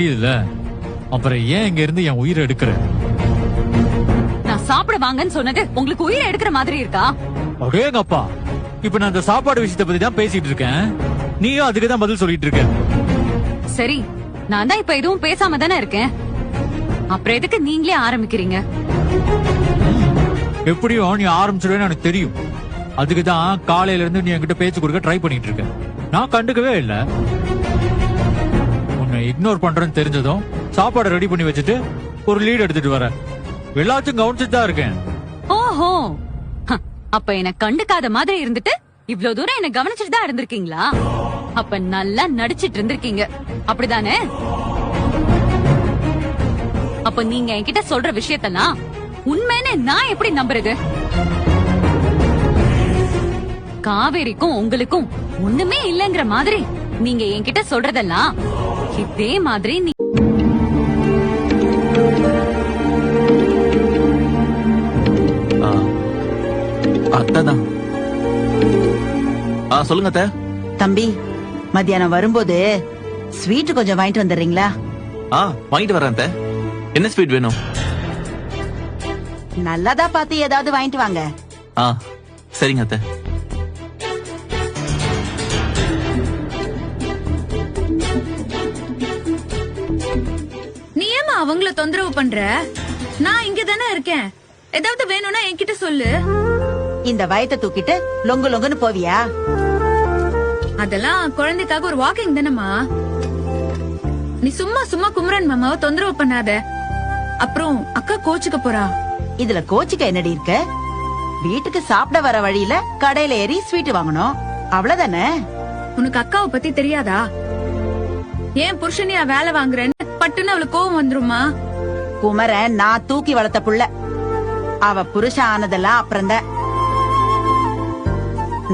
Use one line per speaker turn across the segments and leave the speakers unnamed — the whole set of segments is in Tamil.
இல்ல அப்புறம் ஏன் இங்க இருந்து என் உயிரை எடுக்கிற?
நான் சாப்பிட வாங்கன்னு சொன்னது உங்களுக்கு உயிரை எடுக்கிற மாதிரி இருக்கா?
அடேங்கப்பா, இப்ப நான் அந்த சாப்பாடு விஷயத்தை பத்தி தான் பேசிட்டு இருக்கேன், நீயும் அதுக்கு தான் பதில் சொல்லிட்டு இருக்க.
சரி, நான் தான் இப்ப எதுவும் பேசாம தானே இருக்கேன். அப்புறம் எதுக்கு நீங்களே ஆரம்பிக்கிறீங்க?
எப்படியும் நீ ஆரம்பிச்சிடுவேன்னு எனக்கு தெரியும். அதுக்கு தான் காலையில இருந்து நீ என்கிட்ட பேச்சு கொடுக்க ட்ரை பண்ணிட்டு இருக்க. நான் கண்டுக்கவே இல்ல. உன்னை இக்னோர் பண்றேன்னு தெரிஞ்சதும் சாப்பாடு ரெடி பண்ணி வச்சுட்டு ஒரு லீட் எடுத்துட்டு வர. எல்லாத்தையும் கவனிச்சுட்டு தான் இருக்கேன்.
ஓஹோ, அப்ப என்ன கண்டுக்காத மாதிரி இருந்துட்டு இவ்வளவு தூரம் என்ன கவனிச்சுட்டு தான் இருந்திருக்கீங்களா? அப்ப நல்லா நடிச்சிட்டு இருந்திருக்கீங்க, அப்படிதானே? அப்ப நீங்க என்கிட்ட சொல்ற விஷயத்தெல்லாம் உண்மைன்னு நான் எப்படி நம்புறது? காவேரிக்கும் உங்களுக்கும் ஒண்ணுமே இல்லங்கிற மாதிரி நீங்க என்கிட்ட சொல்றதெல்லாம் இதே மாதிரி
அத்தான். சொல்லுங்க அத்தை.
தம்பி, மத்தியானம் வரும்போது ஸ்வீட் கொஞ்சம் வாங்கிட்டு வந்துடுறீங்களா?
வாங்கிட்டு வரேன் அத்தை. என்ன ஸ்வீட் வேணும்?
நல்லதா பார்த்து ஏதாவது வாங்கிட்டு வாங்க.
சரிங்க அத்தை.
நீ ஏமா அவங்கள தொந்தரவு பண்ற? நான் இங்க தானே இருக்கேன். ஏதாவது வேணும்னா என்கிட்ட சொல்லு.
இந்த வயத்தை தூக்கிட்டு லொங்கு லொங்குன்னு போவியா?
அதெல்லாம் குழந்தைக்காக ஒரு வாக்கிங் தானேமா. நீ சும்மா சும்மா குமரன் மாமாவை தொந்தரவு பண்ணாத. அப்புறம் அக்கா கோச்சுக்க போறா.
இதுல கோச்சிக்க என்னடி இருக்க? வீட்டுக்கு சாப்பிட வர வழியில கடையில ஏறி ஸ்வீட் வாங்கணும், அவ்வளவுதானே?
உனக்கு அக்காவை பத்தி தெரியாதா? ஏன் புருஷனியா வேலை வாங்குறேன்னு பட்டுன்னு அவளுக்கு கோவம் வந்துருமா?
குமரன் நான் தூக்கி வளர்த்த புள்ள. அவ புருஷன் ஆனதெல்லாம் அப்புறம்தான்.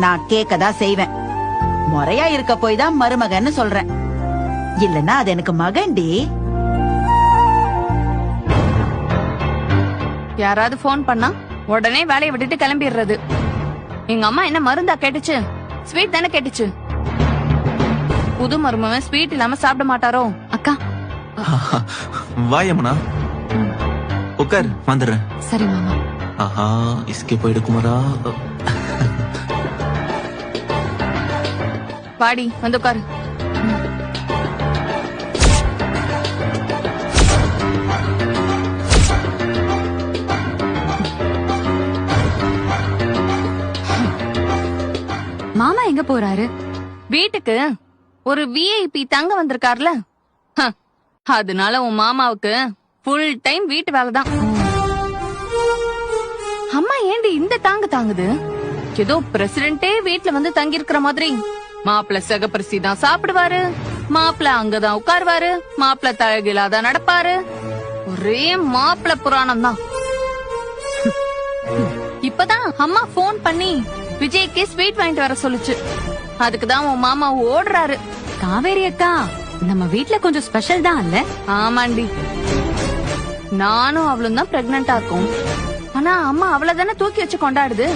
நான் கேக்கதான் செய்வேன். முறையா இருக்க போய் தான் மருமகன்னு சொல்றேன். இல்லன்னா அது எனக்கு மகன்டி.
யாராவது போன் பண்ணா உடனே வேலையை விட்டுட்டு கிளம்பிடுறது. எங்க அம்மா என்ன மருந்தா கேட்டுச்சு? ஸ்வீட் தானே கேட்டுச்சு. புது மருமவன் ஸ்வீட் இல்லாம சாப்பிட மாட்டாரோ?
அக்கா
வாயம்மனா, உட்கார், வந்துடுறேன்.
சரி மாமா.
இஸ்கே போயிடு குமரா.
வாடி வந்து உட்காரு.
மாமா எங்க போறாரு?
வீட்டுக்கு ஒரு விஐபி தங்க வந்திருக்காருல, அதனால உன் மாமாவுக்கு ஃபுல் டைம் வீட்டு வேலைதான். அம்மா ஏண்டி இந்த தாங்குது? ஏதோ பிரசிடென்டே வீட்டுல வந்து தங்கி இருக்கிற மாதிரி. மாப்பிள்ள சகப்பரிசி தான் சாப்பிடுவாரு, மாப்பிள்ள அங்கதான் உட்காருவாரு, மாப்பிள்ள தழகிலாதான் நடப்பாரு. ஒரே மாப்பிள்ள புராணம் தான். இப்பதான் அம்மா போன் பண்ணி விஜய்க்கு ஸ்வீட் வாங்கிட்டு வர சொல்லுச்சு. அதுக்குதான் உன் மாமா ஓடுறாரு.
காவேரி அக்கா நம்ம வீட்ல கொஞ்சம் ஸ்பெஷல் தான் இல்ல?
ஆமாண்டி, நானும் அவளும் தான் பிரெக்னண்டா இருக்கோம். ஆனா அம்மா அவளை தானே தூக்கி வச்சு கொண்டாடுது.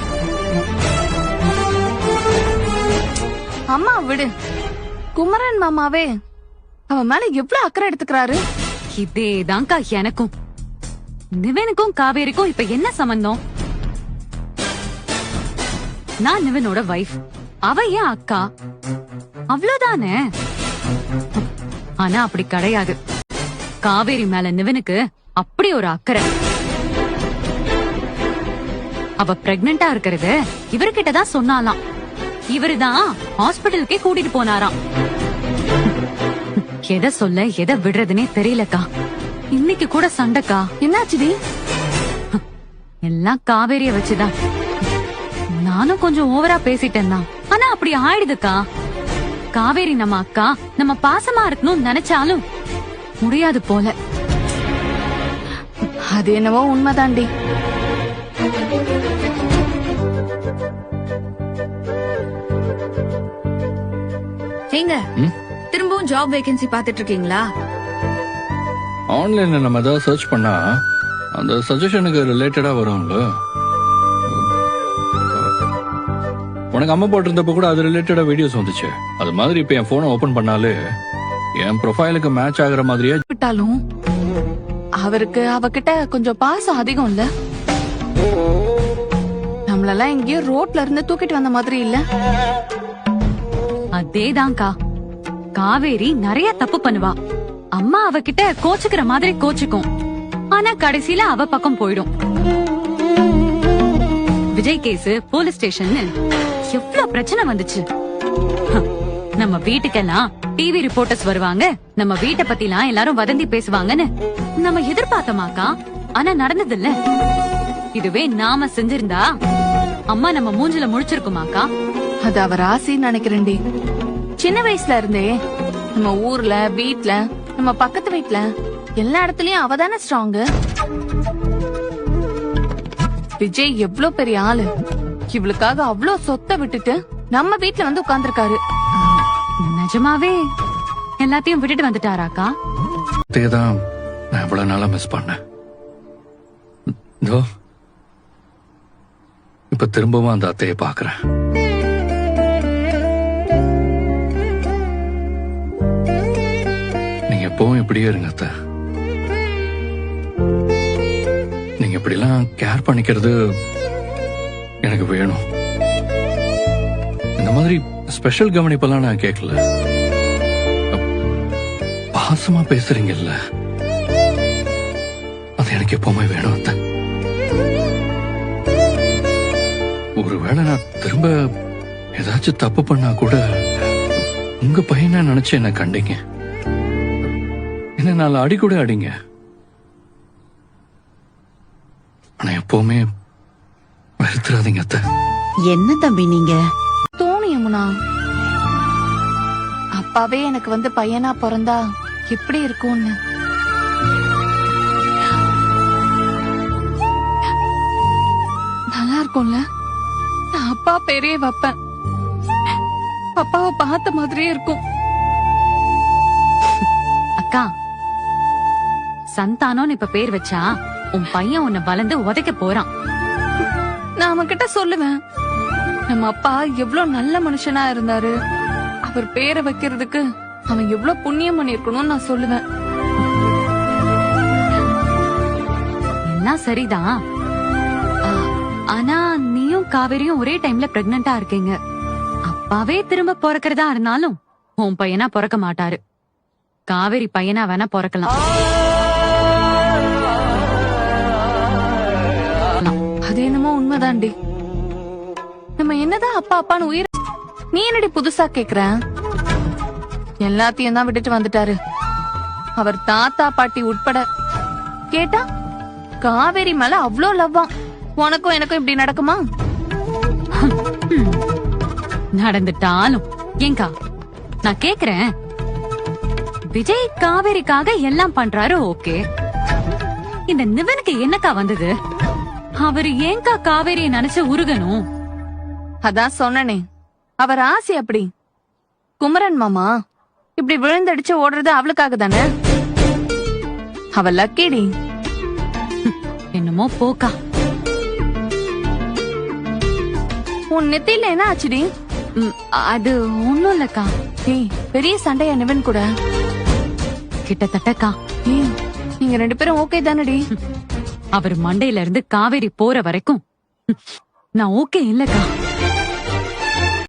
அம்மா விடு, குமரன் மாமாவே அவன் மேல எவ்வளவு அக்கறை எடுத்துக்கிறாரு.
இதேதான்க்கா எனக்கும். நிவனுக்கும் காவேரிக்கும் இப்ப என்ன சம்பந்தம்? நான் நிவனோட வைஃப், அவ ஏன் அக்கா, அவ்வளவுதானே. ஆனா அப்படி கிடையாது. காவேரி மேல நிவனுக்கு அப்படி ஒரு அக்கறை. அவ பிரெக்னண்டா இருக்கிறது இவர்கிட்டதான் சொன்னாலாம். இவருதான் ஹாஸ்பிட்டலுக்கே கூட்டிட்டு போனாராம். எதை சொல்ல எதை விடுறதுனே தெரியலக்கா. இன்னைக்கு கூட சண்டைக்கா.
என்னாச்சுடி?
எல்லாம் காவேரிய வச்சுதான். நானும் கொஞ்சம் ஓவரா பேசிட்டேன் தான். ஆனா அப்படி ஆயிடுதுக்கா. காவேரி நம்ம அக்கா, நம்ம பாசமா இருக்கணும்னு நினைச்சாலும் முடியாது போல.
அது என்னவோ உண்மைதாண்டி.
ஏங்க, திரும்பவும் ஜாப் வேகன்சி பாத்துட்டு இருக்கீங்களா?
ஆன்லைன்ல நம்ம ஏதாவது சர்ச் பண்ணா அந்த சஜஷனுக்கு ரிலேட்டடா வரும்ல. உனக்கு அம்மா போட்டிருந்தப்ப கூட அது ரிலேட்டடா வீடியோஸ் வந்துச்சு. அது மாதிரி இப்ப என் போனை ஓபன் பண்ணாலே என் ப்ரொஃபைலுக்கு மேட்ச் ஆகுற மாதிரியே
விட்டாலும் அவருக்கு அவகிட்ட கொஞ்சம் பாசம் அதிகம் இல்ல? நம்மளெல்லாம் எங்கேயோ ரோட்ல இருந்து தூக்கிட்டு வந்த மாதிரி இல்ல?
அதேதான்க்கா. காவேரி நிறைய தப்பு பண்ணுவா. அம்மா அவகிட்ட கோச்சுக்கிற மாதிரி கோச்சுக்கும். ஆனா கடைசியில அவ பக்கம் போயிடும். விஜய் கேஸ், போலீஸ் ஸ்டேஷன் எவ்வளவு பிரச்சனை வந்துச்சு. நம்ம வீட்டுக்கெல்லாம் டிவி ரிப்போர்ட்டர்ஸ் வருவாங்க, நம்ம வீட்டை பத்திலாம் எல்லாரும் வதந்தி பேசுவாங்கன்னு நம்ம எதிர்பார்த்தோமாக்கா. ஆனா நடந்தது இல்ல. இதுவே நாம செஞ்சிருந்தா அம்மா நம்ம மூஞ்சில முழிச்சிருக்குமாக்கா.
அது அவர் ஆசைன்னு நினைக்கிறேன்டி. சின்ன வயசுல இருந்தே நம்ம ஊர்ல, வீட்ல, நம்ம பக்கத்து வீட்ல எல்லா இடத்துலயும் அவதானே ஸ்ட்ராங். விஜய் எவ்வளவு பெரிய ஆளு. இவளுக்காக அவ்வளவு சொத்தை விட்டுட்டு நம்ம வீட்ல வந்து உட்கார்ந்திருக்காரு.
நிஜமாவே எல்லாத்தையும் விட்டுட்டு வந்துட்டாராக்கா?
தான் நான் இவ்வளவு நாளா மிஸ் பண்ணேன். இதோ இப்ப திரும்பவும் அந்த அத்தையை பாக்குறேன். நீங்க எப்பவும் இப்படியே இருங்க அத்தை. நீங்க இப்படிலாம் கேர் பண்ணிக்கிறது எனக்கு வேணும். இந்த மாதிரி ஸ்பெஷல் கவனிப்பெல்லாம் நான் கேட்கல. பாசமா பேசுறீங்கல்ல, அது எனக்கு எப்பவுமே வேணும் அத்தை. ஒருவேளை நான் திரும்ப ஏதாச்சும் தப்பு பண்ணா கூட உங்க பையனா நினைச்சு என்ன கண்டீங்க. என்ன 4 அடி கூட அடிங்க. ஆனா எப்பவுமே வெறுத்துறாதீங்க அத்தை.
என்ன தம்பி நீங்க?
தோணு யமுனா, அப்பாவே எனக்கு வந்து பையனா பிறந்தா எப்படி இருக்கும்னு. நல்லா இருக்கும்ல? நான் அப்பா பேரே வைப்பேன். அப்பாவை பார்த்த மாதிரியே இருக்கும்.
அக்கா, சந்தானம்னு இப்ப பேர் வச்சா உன் பையன் உன்னை வளர்ந்து உதைக்க போறான்.
நான் அவன் கிட்ட சொல்லுவேன், நம்ம அப்பா எவ்வளவு நல்ல மனுஷனா இருந்தாரு, அவர் பேரை வைக்கிறதுக்கு அவன் எவ்வளவு புண்ணியம் பண்ணிருக்கணும்னு நான் சொல்லுவேன்.
எல்லாம் சரிதான். ஆனா நீயும் காவேரியும் ஒரே டைம்ல பிரெக்னண்டா இருக்கீங்க. அப்பாவே திரும்ப பிறக்கிறதா இருந்தாலும் உன் பையனா பிறக்க மாட்டாரு. காவேரி பையனா வேணா பிறக்கலாம்.
அது என்னமோ உண்மைதான்டி. நம்ம என்னதான் அப்பா அப்பான்னு உயிர். நீ என்னடி புதுசா கேக்குற? எல்லாத்தையும் தான் விட்டுட்டு வந்துட்டாரு. அவர் தாத்தா பாட்டி உட்பட. கேட்டா காவேரி மேல அவ்ளோ லவ்வா. உனக்கும் எனக்கும் இப்படி நடக்குமா?
நடந்துட்டாலும் ஏங்கா நான் கேக்குறேன், விஜய் காவேரிக்காக எல்லாம் பண்றாரு, ஓகே. இந்த நிவனுக்கு என்னக்கா வந்தது? அவரு ஏங்கா காவேரியை நினைச்சு உருகணும்?
அதான் சொன்னனே, அவர் ஆசை அப்படி. குமரன் மாமா இப்படி விழுந்தடிச்சு ஓடுறது அவளுக்காக தானே. அவ லக்கிடி.
என்னமோ போக்கா.
உன் நெத்தியில என்ன ஆச்சுடி?
அது ஒண்ணும் இல்லக்கா.
ஏய், பெரிய சண்டையா நிவன் கூட?
கிட்டத்தட்டக்கா.
ஏய், நீங்க 2 பேரும் ஓகே தானடி?
அவர் மண்டையில இருந்து காவேரி போற வரைக்கும் நான் ஓகே இல்லக்கா.